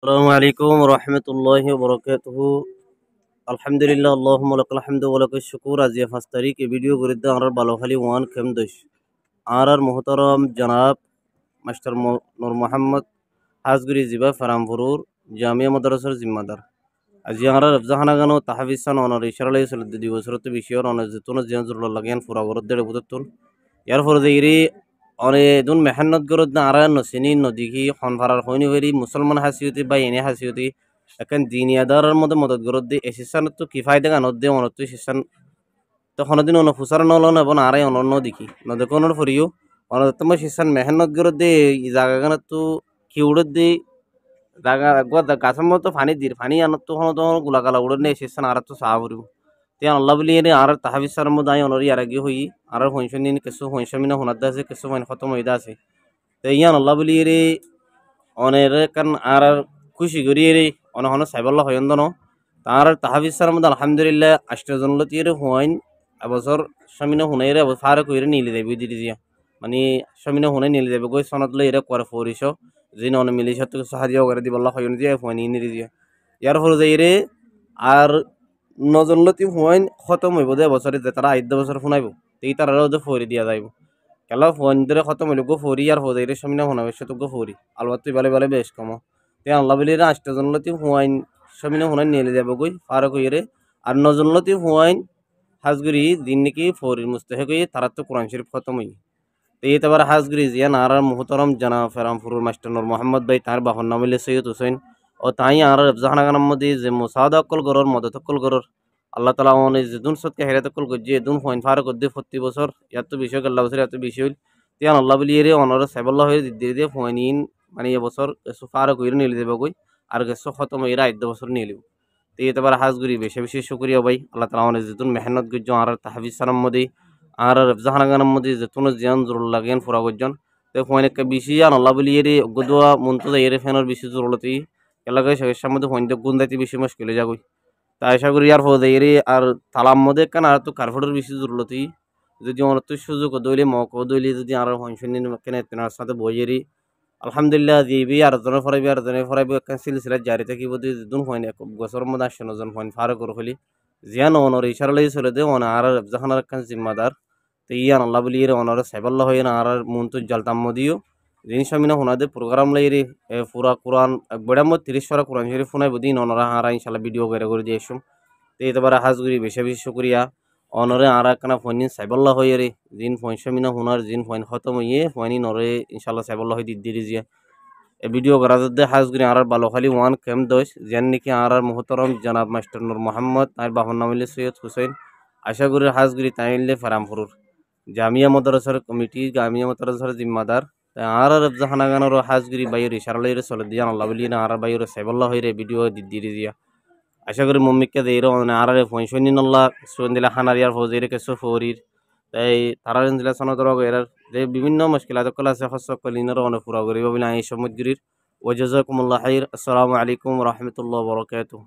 আসসালামু আলাইকুম রহমতুল্লাহি বরকাতুহু। আলহামদুলিল্লাহ আল্লাহুম্মা লাকাল হামদু ওয়া লাকাশ শুকুর। আজ 5 তারিখ এই ভিডিও গরিদ্দ আর বালোখালী ওয়ান খেমদশ আর মুহতারাম জনাব মাস্টার নূর মোহাম্মদ হাজগুরি জিবা ফারামপুরুর জামিয়া মাদ্রাসার জিম্মাদার আজি আর রফজাহানা গানো তাহাবিসান অনর ইশারালাই সলদ দিবসরত বিষয়র অনর জতুন জিয়ান জুরুল লাগিয়ান ফুরা গরদ দেড় বুততুন ইয়ার ফরদে ইরি অনে দুন মেহান্নত গরদ না আর নসিনি নদীকি খনফারার হইনি হইরি মুসলমান হাসিয়তি বা এনে হাসিয়তি এখন দিনিয়াদারের মধ্যে মদত গরদ দি এসিসান তো কি ফায়দা গানত দে অনত এসিসান তখন দিন অন ফুসার নলন এবং আরাই অনন্য দেখি নদেকনের ফরিও অনতম শিসান মেহান্নত গরদ দে ই জায়গা গানত তো কিউড়ত দি জায়গা একবার গাছের মতো ফানি দির ফানি আনত তো হন তো গুলাগালা উড়ন নে এসিসান আর তো সাহা ভরিব তে আল্লাহ বলি এনে আর তাহাবিসার মধ্যে আই অনরি আর আগে হই আর হইনশনি কিছু হইনশমিনা হুনাদ আছে কিছু হইন খতম হইদা আছে তো ইয়ান আল্লাহ বলি এরে অনের কারণ আর খুশি করি এরে অন হন সাইবাল্লাহ হইন দন তার তাহাবিসার মধ্যে আলহামদুলিল্লাহ আষ্টজনলতি এরে হইন এবছর সমিনা হুনাই রে ফারে কইরে নিলে দেবি দিদি দিয়া মানে সমিনা হুনাই নিলে দেবে গই সনদ লই এরে করে ফরিস জিন অন মিলিশা তো সাহায্য করে দিবাল্লাহ হইন দিয়া হইনি নিরি দিয়া ইয়ার ফলে যাইরে আর নজনলতি হুয়াইন খতম হইব দে বছরে যে তারা 8 বছর শুনাইব তেই তারাও যে ফরি দিয়া যাইব কেলা ফোন ধরে খতম হইল গো ফরি আর হোদাইরে সামনে হুনাবে সে তো গো ফরি আলবাত তুই বেলে বেলে বেশ কম তে আল্লাহ বলি আষ্টজনলতি হুয়াইন সামনে হুনাই নিয়ে যাব গই ফারক হইরে আর নজনলতি হুয়াইন হাজগুড়ি দিন নাকি ফরির মুস্তাহিক হই তারা তো কোরআন শরীফ খতম হই তো এবার হাজগুড়ি জিয়া নারার মুহতরম জানা ফেরামপুরুর মাস্টার নূর মোহাম্মদ ভাই তার বাহন নাম হইলে সৈয়দ হুসেন ও তাই আর জাহানাগানার মধ্যে যে মুসাদা অকল গরর মদত অকল গরর আল্লাহ তালা মানে যে দুন সত্যি হেরাত অকল গজ্জি দুন ফয়েন ফার গদ্দে 40 বছর এত বিষয় আল্লাহ বছর এত বিষয় হইল তিয়ান আল্লাহ বলি এরে অনর সাইবাল্লাহ হয়ে দিয়ে দিয়ে ফয়েনিন মানে এবছর ফার কইরে নিয়ে দেবে গই আর গেছো খতম এরা 8 বছর নিয়ে লিব তো এবার হাজগুড়ি বেশি বেশি শুক্রিয়া ভাই আল্লাহ তালা মানে যেতুন মেহনত গজ্জ আর তাহাবিজ সালাম মধ্যে আর জাহানাগানার মধ্যে যেতুন জিয়ান জরুর লাগেন ফুরা গজ্জন তো ফয়েন একটা বেশি আন আল্লাহ বলি এরে গদুয়া মন্ত এরে ফেনের বেশি জরুরতি এলাকায় সমস্যার মধ্যে ফয়েন গুন্দাইতে বেশি মুশকিল হয়ে যাগই তা আশা করি আর ফৌদে এরি আর তালাম মধ্যে কেন আর তো কার্ফোটের বেশি জরুরতি যদি অনেক তো সুযোগ দইলে মক দইলে যদি আর হনশনি কেন তেনার সাথে বইয়েরি আলহামদুলিল্লাহ দিবি আর জনে ফরাইবি আর জনে ফরাইবি একটা সিলসিলা জারি থাকিব দুন হয় এক বছর মধ্যে 8 জন হয় ফারক করে ফেলি জিয়ান অনর ইশারা লাগি চলে দে অন আর জাহানার কান জিম্মাদার তো ইয়ান আল্লাহ বলি এর অনর সাইবাল্লাহ হয় না আর মুনতু জালতাম মদিও জিনিস আমি না হোনাদে প্রোগ্রাম লাইরে পুরা কোরআন বড় মত 30 পারা কোরআন শরীফ শোনাইব দিন অনরা হারা ইনশাআল্লাহ ভিডিও করে দিয়ে এসম তো এবার হাজগুড়ি বেশি বেশি শুকরিয়া অনরে আর একখানা ফোন সাইবাল্লাহ হয়ে রে জিন ফোন সমিনা হুনার জিন ফোন খতম হইয়ে ফোনই নরে ইনশাল্লাহ সাইবাল্লাহ হয়ে দিদি জিয়া এ ভিডিও করা দে হাজগুড়ি আর বালোখালী ওয়ান কেম দোষ যেন নাকি আর মুহতরম জনাব মাস্টার নূর মোহাম্মদ আর বাহন নাম সৈয়দ হুসেন আশা করি হাজগুড়ি তাইলে ফারামপুর জামিয়া মাদ্রাসার কমিটি জামিয়া মাদ্রাসার জিম্মাদার আর জাহানাগানোর হাজগুড়ি বাইর ইশারালাইরে চলে দিয়া আল্লাহ বলি না আর বাইর সাইবাল্লাহ হয়ে ভিডিও দিদি জিয়া আশা করি মম্মিকে দেইরো আর ফইনশনি নল্লা সুন্দিলা খানারিয়ার ফৌজিরে কেসো ফৌরির তাই তারা দিলা সনদর এর যে বিভিন্ন মুশকিলাত কল আছে হস কলিনর অনেক পুরা করিব বলে এই সমুদ্রির ওয়াজাজাকুমুল্লাহ খাইর। আসসালামু আলাইকুম ওয়া রাহমাতুল্লাহি ওয়া বারাকাতুহু।